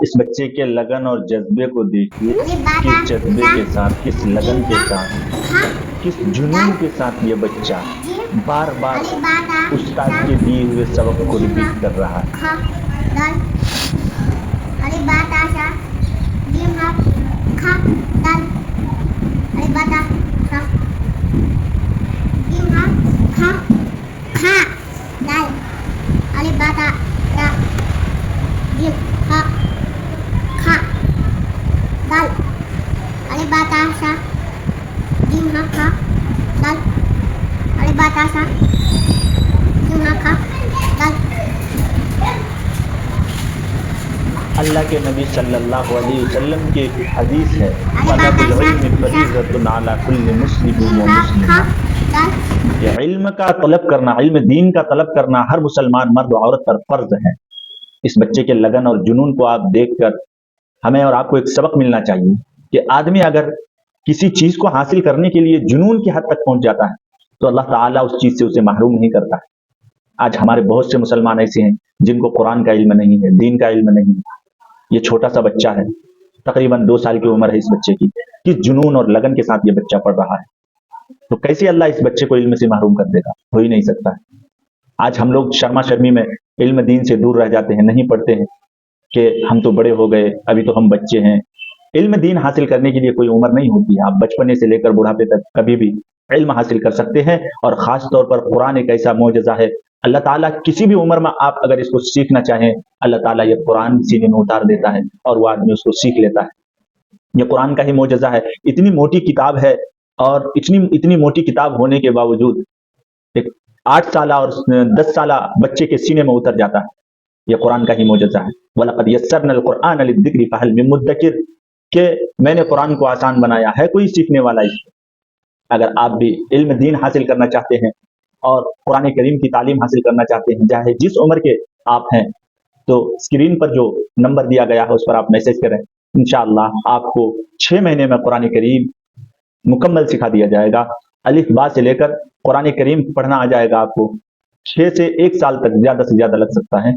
اس بچے کے لگن اور جذبے کو دیکھیے، کس جذبے کے ساتھ، کس لگن کے ساتھ، کس جنون کے ساتھ یہ بچہ بار بار استاد کے دیے ہوئے سبق کو ریپیٹ کر رہا ہے۔ اللہ کے نبی صلی اللہ علیہ وسلم کی ایک حدیث ہے، طلب العلم فریضۃ علی کل مسلم و مسلمہ، کہ علم کا طلب کرنا، علم دین کا طلب کرنا ہر مسلمان مرد و عورت پر فرض ہے۔ اس بچے کے لگن اور جنون کو آپ دیکھ کر ہمیں اور آپ کو ایک سبق ملنا چاہیے کہ آدمی اگر کسی چیز کو حاصل کرنے کے لیے جنون کی حد تک پہنچ جاتا ہے تو اللہ تعالیٰ اس چیز سے اسے محروم نہیں کرتا ہے۔ آج ہمارے بہت سے مسلمان ایسے ہیں جن کو قرآن کا علم نہیں ہے، دین کا علم نہیں ہے۔ یہ چھوٹا سا بچہ ہے، تقریباً 2 سال کی عمر ہے اس بچے کی، کس جنون اور لگن کے ساتھ یہ بچہ پڑھ رہا ہے، تو کیسے اللہ اس بچے کو علم سے محروم کر دے گا؟ ہو ہی نہیں سکتا ہے۔ آج ہم لوگ شرما شرمی میں علم دین سے دور رہ جاتے ہیں، نہیں پڑھتے ہیں کہ ہم تو بڑے ہو گئے، ابھی تو ہم بچے ہیں۔ علم دین حاصل کرنے کے لیے کوئی عمر نہیں ہوتی ہے، آپ بچپنے سے لے کر بڑھاپے تک کبھی بھی علم حاصل کر سکتے ہیں، اور خاص طور پر قرآن ایک ایسا معجزہ ہے، اللہ تعالیٰ کسی بھی عمر میں آپ اگر اس کو سیکھنا چاہیں، اللہ تعالیٰ یہ قرآن سینے میں اتار دیتا ہے اور وہ آدمی اس کو سیکھ لیتا ہے۔ یہ قرآن کا ہی معجزہ ہے، اتنی موٹی کتاب ہے، اور اتنی موٹی کتاب ہونے کے باوجود ایک 8 سالہ اور 10 سالہ بچے کے سینے میں اتر جاتا ہے۔ یہ قرآن کا ہی معجزہ ہے۔ وَلَقَدْ يَسَّرْنَا الْقُرْآنَ لِلذِّكْرِ فَهَلْ مِن مُدَّكِرٍ، کہ میں نے قرآن کو آسان بنایا ہے، کوئی سیکھنے والا اس کو؟ اگر آپ بھی علم دین حاصل کرنا چاہتے ہیں اور قرآن کریم کی تعلیم حاصل کرنا چاہتے ہیں، چاہے جس عمر کے آپ ہیں، تو اسکرین پر جو نمبر دیا گیا ہے اس پر آپ میسج کریں، انشاءاللہ آپ کو 6 مہینے میں قرآن کریم مکمل سکھا دیا جائے گا۔ الف با سے لے کر قرآن کریم پڑھنا آ جائے گا آپ کو۔ 6 سے 1 سال تک زیادہ سے زیادہ لگ سکتا ہے۔